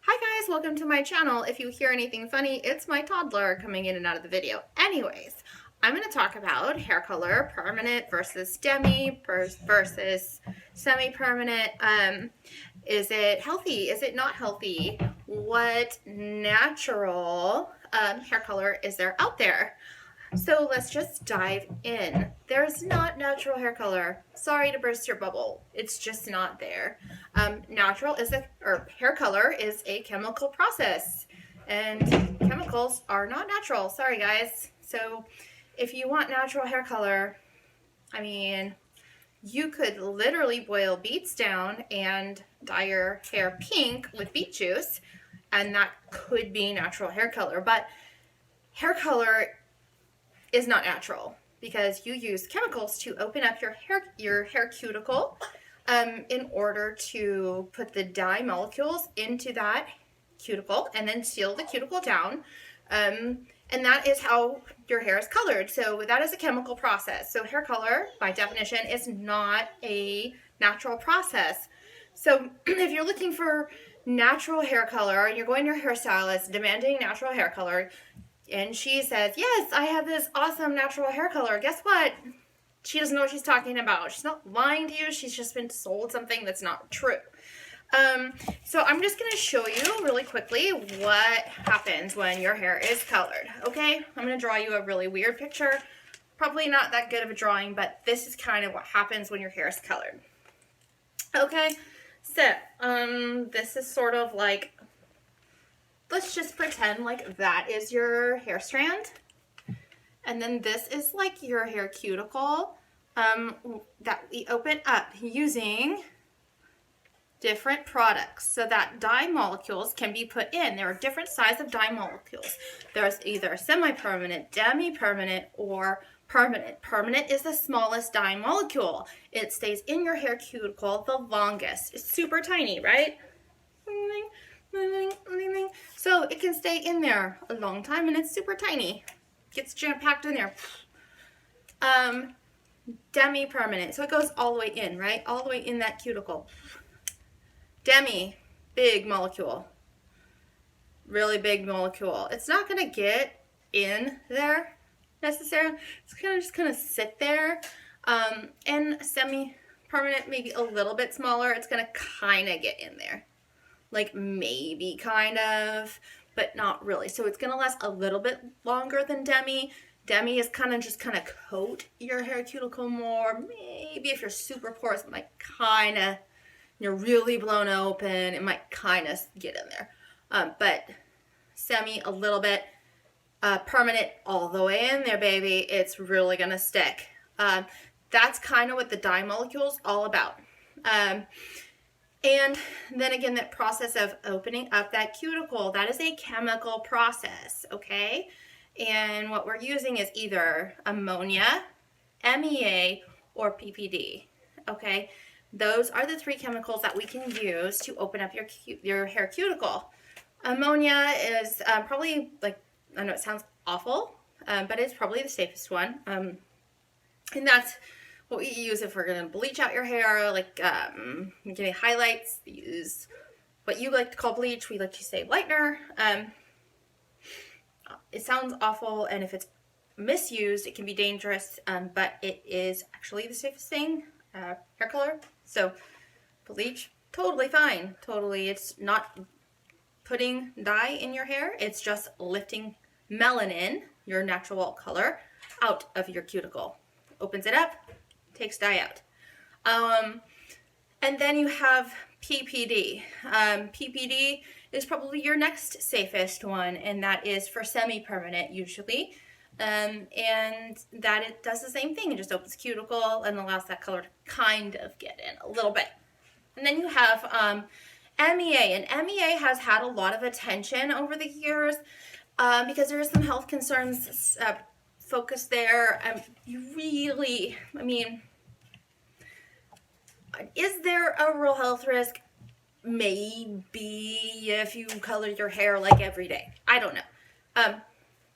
Hi guys, welcome to my channel. If you hear anything funny, it's my toddler coming in and out of the video. Anyways, I'm going to talk about hair color, permanent versus demi versus semi-permanent. Is it healthy? Is it not healthy? What natural hair color is there out there? So let's just dive in. There's not natural hair color. Sorry to burst your bubble. It's just not there. Hair color is a chemical process, and chemicals are not natural. Sorry, guys. So if you want natural hair color, I mean, you could literally boil beets down and dye your hair pink with beet juice, and that could be natural hair color. But hair color is not natural because you use chemicals to open up your hair cuticle in order to put the dye molecules into that cuticle and then seal the cuticle down. And that is how your hair is colored. So that is a chemical process. So hair color, by definition, is not a natural process. So if you're looking for natural hair color and you're going to your hairstylist demanding natural hair color, and she says, yes, I have this awesome natural hair color, guess what? She doesn't know what she's talking about. She's not lying to you. She's just been sold something that's not true. So I'm just going to show you really quickly what happens when your hair is colored. Okay, I'm going to draw you a really weird picture. Probably not that good of a drawing, but this is kind of what happens when your hair is colored. Okay, so this is sort of like, let's just pretend like that is your hair strand. And then this is like your hair cuticle that we open up using different products so that dye molecules can be put in. There are different sizes of dye molecules. There's either semi-permanent, demi-permanent, or permanent. Permanent is the smallest dye molecule. It stays in your hair cuticle the longest. It's super tiny, right? So it can stay in there a long time and it's super tiny. Gets jam-packed in there. Demi-permanent. So it goes all the way in, right? All the way in that cuticle. Demi, big molecule. Really big molecule. It's not going to get in there necessarily. It's going to just kind of sit there. And semi-permanent, maybe a little bit smaller. It's going to kind of get in there. Like maybe kind of, but not really. So it's going to last a little bit longer than demi. Demi is kind of coat your hair cuticle more. Maybe if you're super porous, it might kind of, you're really blown open, it might kind of get in there. But semi a little bit, permanent all the way in there, baby. It's really going to stick. That's kind of what the dye molecule is all about. And then again, that process of opening up that cuticle, that is a chemical process, okay? And what we're using is either ammonia, MEA, or PPD, okay? Those are the three chemicals that we can use to open up your hair cuticle. Ammonia is probably, like, I know it sounds awful, but it's probably the safest one. And that's what we use if we're going to bleach out your hair, like getting highlights. We use what you like to call bleach. We like to say lightener. It sounds awful, and if it's misused, it can be dangerous, but it is actually the safest thing, hair color. So bleach, totally fine. Totally, it's not putting dye in your hair. It's just lifting melanin, your natural color, out of your cuticle. Opens it up, takes dye out. And then you have PPD. PPD is probably your next safest one, and that is for semi-permanent usually. And that it does the same thing. It just opens the cuticle and allows that color to kind of get in a little bit. And then you have MEA, and MEA has had a lot of attention over the years because there are some health concerns focused there. Is there a real health risk? Maybe if you color your hair like every day. I don't know.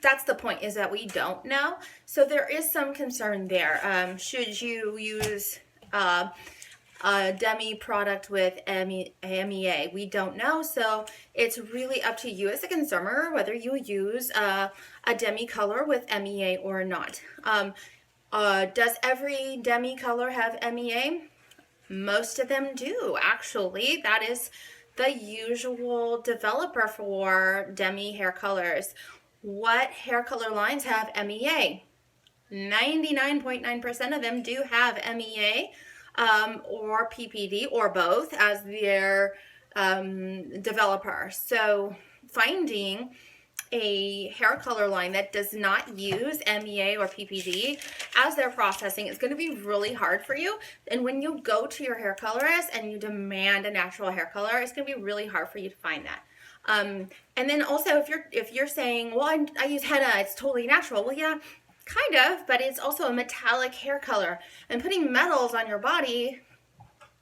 That's the point, is that we don't know. So there is some concern there. Should you use a demi product with MEA. We don't know, so it's really up to you as a consumer whether you use a demi color with MEA or not. Does every demi color have MEA? Most of them do, actually. That is the usual developer for demi hair colors. What hair color lines have MEA? 99.9% of them do have MEA or PPD or both as their developer. So finding a hair color line that does not use MEA or PPD as their processing is going to be really hard for you. And when you go to your hair colorist and you demand a natural hair color, it's going to be really hard for you to find that. And then also if you're saying, well, I use henna, it's totally natural. Well, yeah, kind of, but it's also a metallic hair color. And putting metals on your body,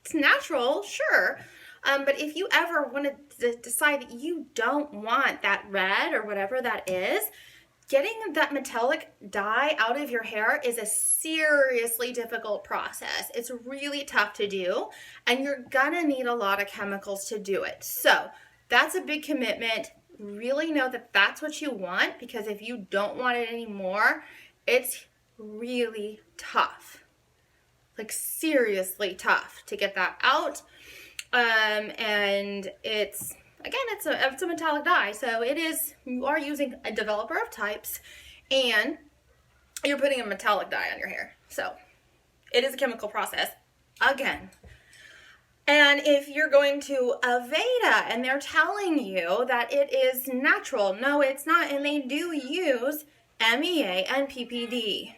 it's natural, sure. But if you ever want to decide that you don't want that red or whatever that is, getting that metallic dye out of your hair is a seriously difficult process. It's really tough to do, and you're gonna need a lot of chemicals to do it. So that's a big commitment. Really know that that's what you want, because if you don't want it anymore, it's really tough. Like seriously tough to get that out. And it's, again, it's a metallic dye, so you are using a developer of types, and you're putting a metallic dye on your hair. So it is a chemical process, again. And if you're going to Aveda and they're telling you that it is natural, no, it's not, and they do use MEA and PPD.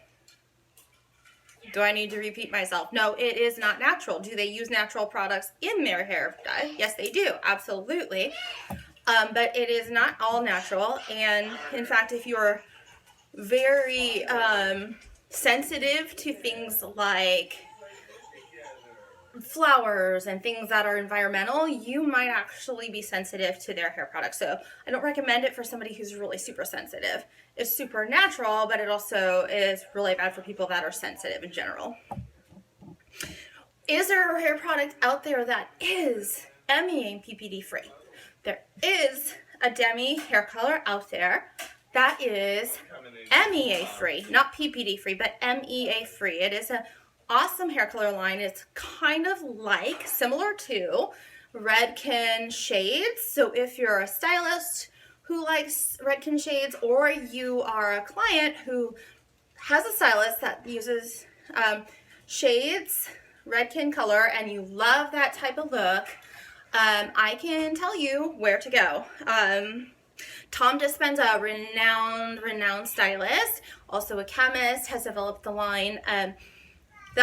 Do I need to repeat myself? No, it is not natural. Do they use natural products in their hair dye? Yes, they do. Absolutely. But it is not all natural. And in fact, if you're very sensitive to things like flowers and things that are environmental, you might actually be sensitive to their hair products. So I don't recommend it for somebody who's really super sensitive. It's super natural, but it also is really bad for people that are sensitive in general. Is there a hair product out there that is MEA and PPD free? There is a demi hair color out there that is MEA free, not PPD free, but MEA free. It is an awesome hair color line. It's kind of like, similar to Redken shades. So if you're a stylist who likes Redken shades, or you are a client who has a stylist that uses shades, Redken color, and you love that type of look, I can tell you where to go. Tom Dispenza, renowned stylist, also a chemist, has developed the line that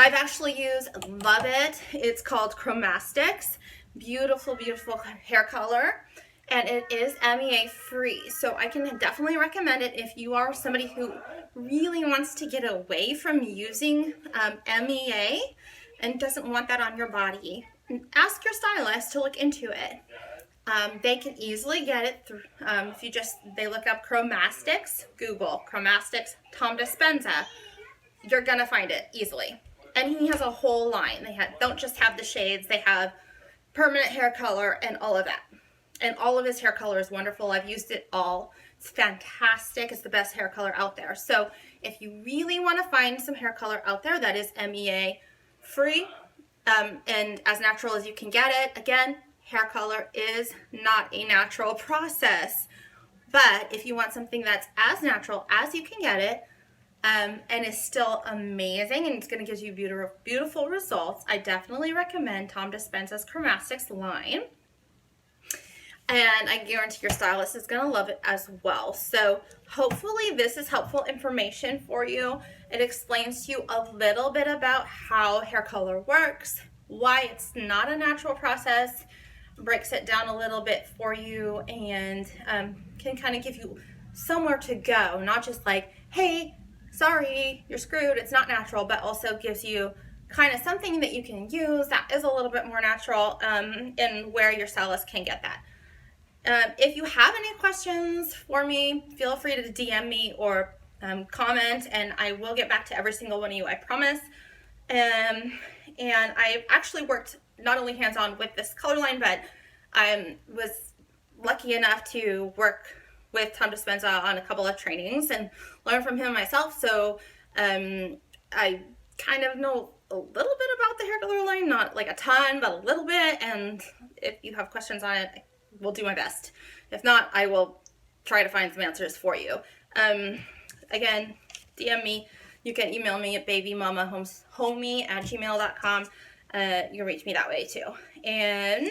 I've actually used. Love it. It's called Chromastix. Beautiful, beautiful hair color. And it is MEA free. So I can definitely recommend it if you are somebody who really wants to get away from using MEA and doesn't want that on your body. Ask your stylist to look into it. They can easily get it through, if they look up Chromastix, Google Chromastix Tom Dispenza, you're gonna find it easily. And he has a whole line. They don't just have the shades, they have permanent hair color and all of that. And all of his hair color is wonderful. I've used it all. It's fantastic. It's the best hair color out there. So if you really want to find some hair color out there that is MEA free and as natural as you can get it, again, hair color is not a natural process. But if you want something that's as natural as you can get it, and is still amazing, and it's going to give you beautiful, beautiful results, I definitely recommend Tom Dispenza's Chromastix line. And I guarantee your stylist is going to love it as well. So hopefully this is helpful information for you. It explains to you a little bit about how hair color works, why it's not a natural process, breaks it down a little bit for you, and can kind of give you somewhere to go. Not just like, hey, sorry, you're screwed, it's not natural, but also gives you kind of something that you can use that is a little bit more natural, and where your stylist can get that. If you have any questions for me, feel free to DM me or comment, and I will get back to every single one of you, I promise. And I actually worked not only hands-on with this color line, but I was lucky enough to work with Tom Dispenza on a couple of trainings and learn from him myself. So I kind of know a little bit about the hair color line, not like a ton, but a little bit. And if you have questions on it, I will do my best. If not, I will try to find some answers for you. Again, DM me. You can email me at babymamahomie@gmail.com. You can reach me that way too. And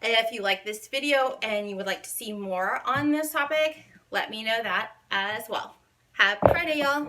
if you like this video and you would like to see more on this topic, let me know that as well. Happy Friday, y'all.